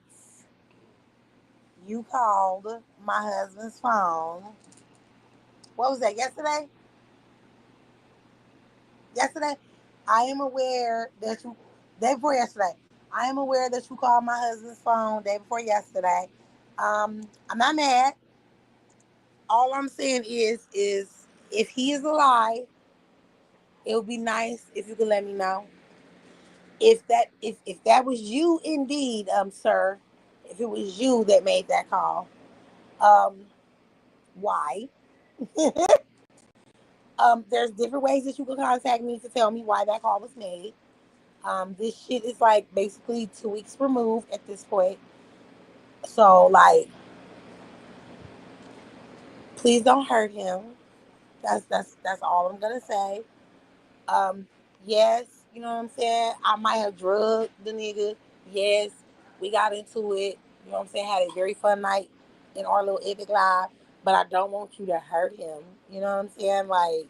you called my husband's phone. What was that, yesterday? Yesterday? I am aware that you, day before yesterday, I am aware that you called my husband's phone day before yesterday. I'm not mad. All I'm saying is if he is alive, it would be nice if you could let me know. If that was you indeed, sir, if it was you that made that call, um, why? There's different ways that you can contact me to tell me why that call was made. This shit is like basically 2 weeks removed at this point. So like, please don't hurt him. That's all I'm gonna say. Um, yes, you know what I'm saying? I might have drugged the nigga. Yes, we got into it. You know what I'm saying? Had a very fun night in our little epic live. But I don't want you to hurt him. You know what I'm saying? Like,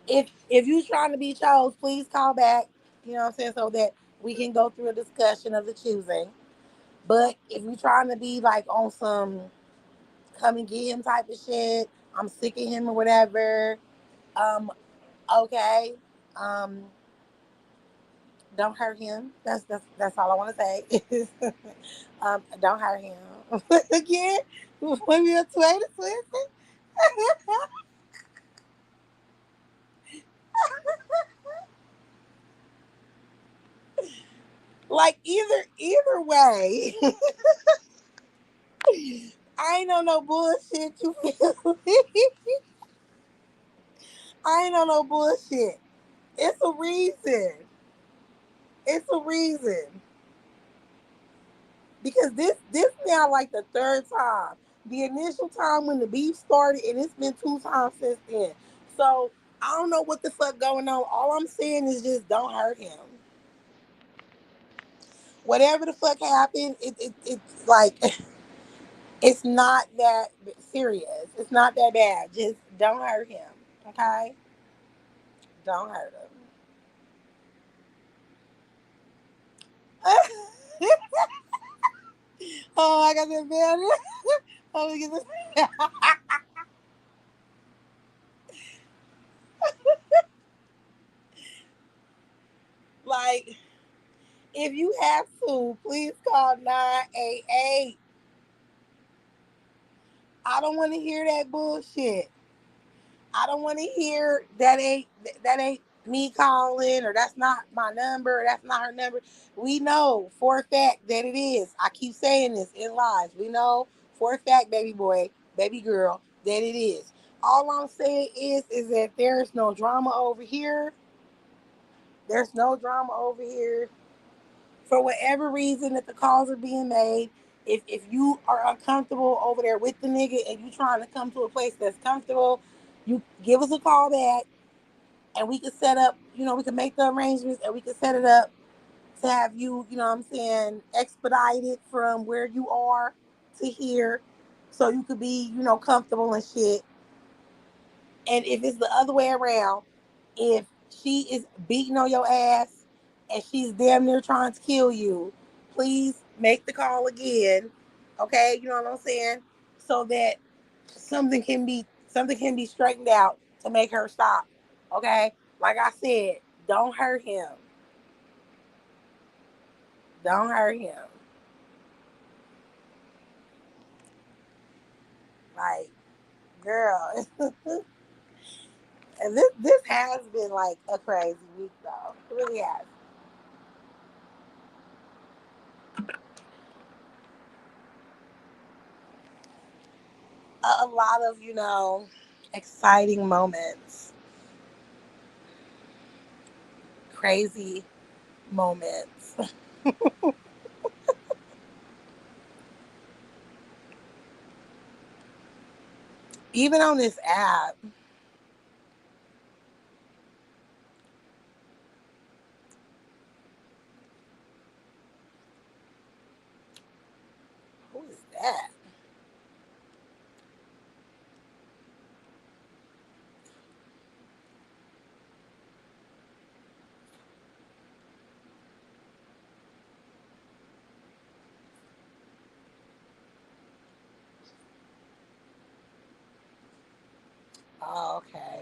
if you trying to be chose, please call back. You know what I'm saying? So that we can go through a discussion of the choosing. But if you trying to be like on some come and get him type of shit, I'm sick of him or whatever. Um, okay. Um, don't hurt him. That's all I want to say. Don't hurt him. Again, when we are twisted. Like either way, I ain't on no bullshit. You feel me? I ain't on no bullshit. It's a reason. It's a reason. Because this now like the third time. The initial time when the beef started, and it's been 2 times since then. So I don't know what the fuck going on. All I'm saying is just don't hurt him. Whatever the fuck happened, it's like it's not that serious. It's not that bad. Just don't hurt him. Okay? Don't hurt him. Oh, I got that bad. Oh, look at this. Like, if you have to, please call 988. I don't want to hear that bullshit. I don't want to hear that ain't me calling, or that's not my number, or that's not her number. We know for a fact that it is. I keep saying this in lives. We know for a fact, baby boy, baby girl, that it is. All I'm saying is that there's no drama over here. There's no drama over here. For whatever reason that the calls are being made, if you are uncomfortable over there with the nigga and you trying to come to a place that's comfortable, you give us a call back and we can set up, we can make the arrangements and we can set it up to have you, you know what I'm saying, expedited from where you are to here so you could be, comfortable and shit. And if it's the other way around, if she is beating on your ass and she's damn near trying to kill you, please make the call again. Okay, you know what I'm saying? So that something can be straightened out to make her stop. Okay? Like I said, don't hurt him. Don't hurt him. Like, girl. And this has been like a crazy week though. It really has. A lot of, exciting moments, crazy moments. Even on this app, who is that? Oh, okay.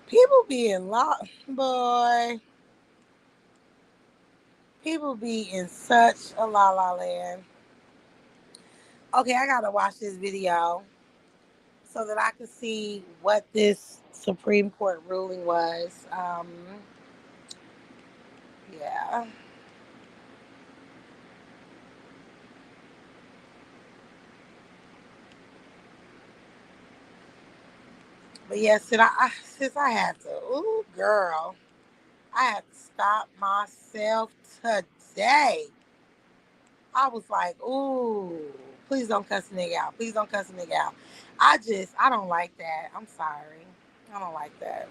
People be in boy. People be in such a la la land. Okay, I gotta watch this video so that I can see what this Supreme Court ruling was. Yeah. But yeah, since I had to, ooh, girl, I had to stop myself today. I was like, ooh, please don't cuss a nigga out. Please don't cuss a nigga out. I don't like that. I'm sorry. I don't like that.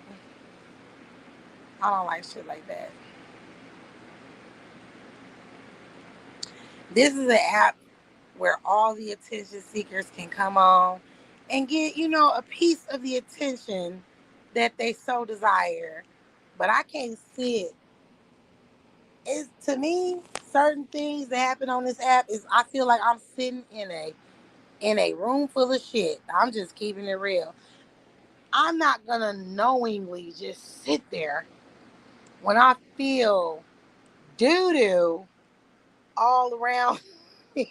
I don't like shit like that. This is an app where all the attention seekers can come on and get, a piece of the attention that they so desire. But I can't sit. It's to me, certain things that happen on this app is I feel like I'm sitting in a room full of shit. I'm just keeping it real. I'm not gonna knowingly just sit there when I feel doo doo all around me.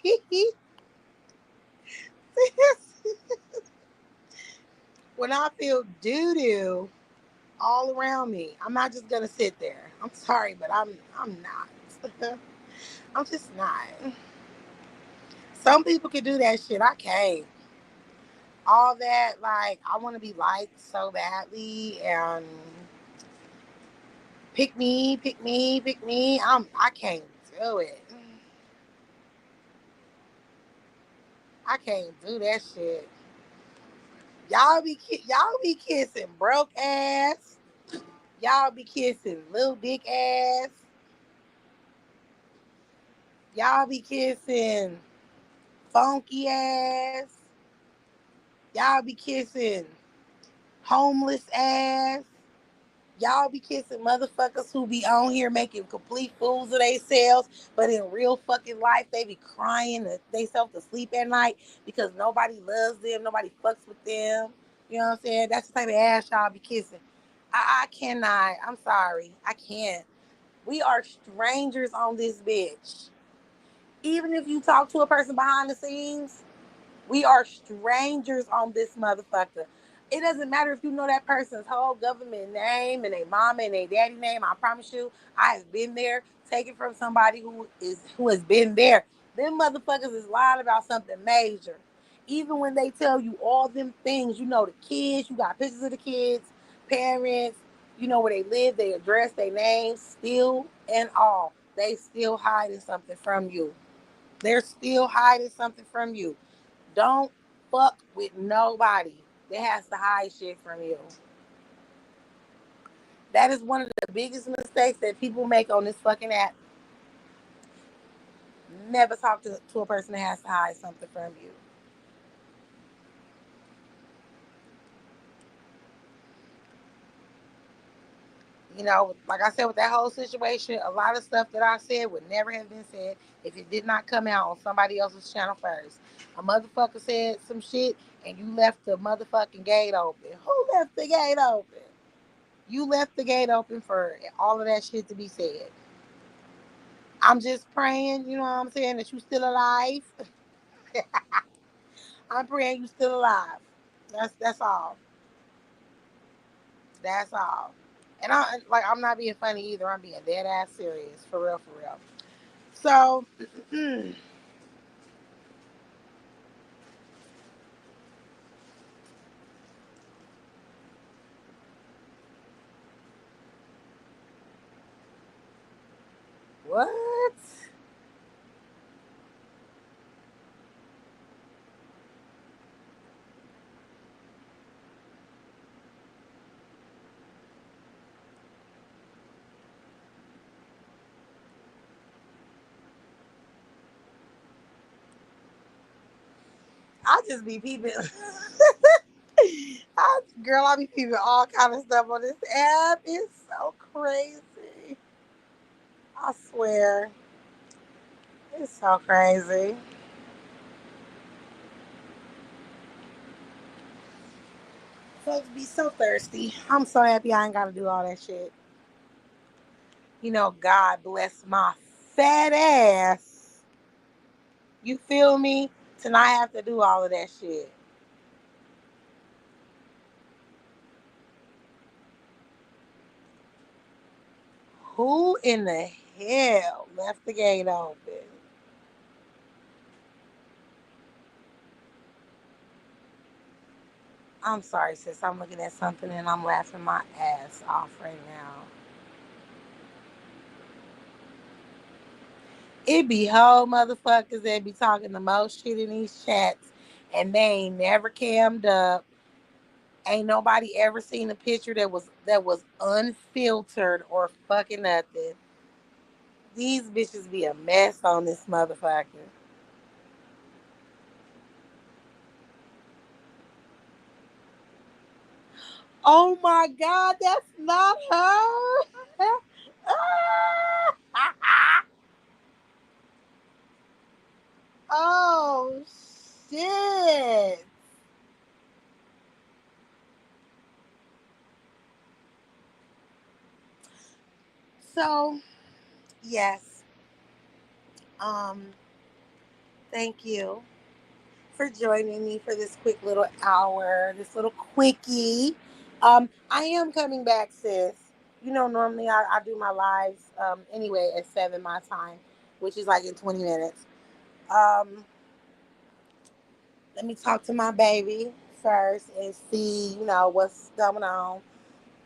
When I feel doo doo all around me, I'm not just gonna sit there. I'm sorry, but I'm not. I'm just not. Some people can do that shit. I can't. All that, like, I want to be liked so badly, and pick me, pick me, pick me. I can't do it. I can't do that shit. Y'all be kissing broke ass. Y'all be kissing little dick ass. Y'all be kissing funky ass. Y'all be kissing homeless ass. Y'all be kissing motherfuckers who be on here making complete fools of themselves, but in real fucking life, they be crying themselves to sleep at night because nobody loves them, nobody fucks with them. You know what I'm saying? That's the type of ass y'all be kissing. I cannot. I'm sorry. I can't. We are strangers on this bitch. Even if you talk to a person behind the scenes, we are strangers on this motherfucker. It doesn't matter if you know that person's whole government name and their mama and their daddy name. I promise you, I have been there. Take it from somebody who has been there. Them motherfuckers is lying about something major. Even when they tell you all them things, the kids, you got pictures of the kids, parents, you know where they live, their address, their name, still and all. They still hiding something from you. They're still hiding something from you. Don't fuck with nobody that has to hide shit from you. That is one of the biggest mistakes that people make on this fucking app. Never talk to a person that has to hide something from you. Like I said, with that whole situation, a lot of stuff that I said would never have been said if it did not come out on somebody else's channel first. A motherfucker said some shit and you left the motherfucking gate open. Who left the gate open? You left the gate open for all of that shit to be said. I'm just praying, you know what I'm saying, that you still alive. I'm praying you still alive. That's all. That's all. And I'm not being funny either. I'm being dead ass serious. For real, for real. So What? I just be peeping. Girl, I be peeping all kind of stuff on this app. It's so crazy. I swear. It's so crazy. Folks be so thirsty. I'm so happy I ain't got to do all that shit. God bless my fat ass. You feel me? To not have to do all of that shit. Who in the hell left the gate open? I'm sorry, sis. I'm looking at something and I'm laughing my ass off right now. It be whole motherfuckers that be talking the most shit in these chats and they ain't never cammed up. Ain't nobody ever seen a picture that was unfiltered or fucking nothing. These bitches be a mess on this motherfucker. Oh my god, that's not her. Oh shit. So yes, um, thank you for joining me for this quick little hour, this little quickie. I am coming back, sis. Normally I do my lives anyway at 7 my time, which is like in 20 minutes. Um, Let me talk to my baby first and see, what's going on.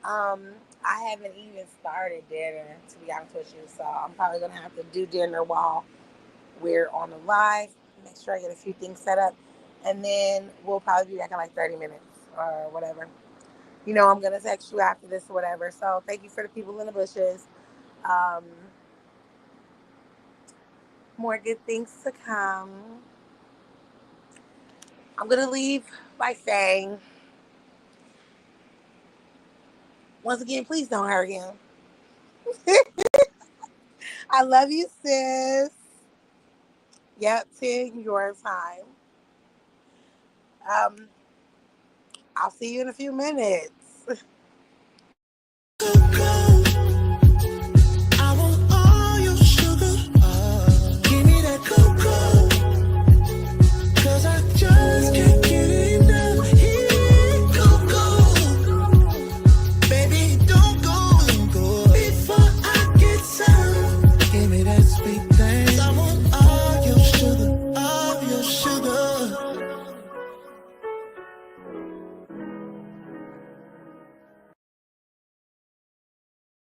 Um, I haven't even started dinner, to be honest with you, so I'm probably gonna have to do dinner while we're on the live. Make sure I get a few things set up, and then we'll probably be back in like 30 minutes or whatever. I'm gonna text you after this or whatever. So thank you for the people in the bushes. Um, More good things to come. I'm gonna leave by saying, once again, please don't hurt him. I love you, sis. Yep, 10 your time. Um, I'll see you in a few minutes.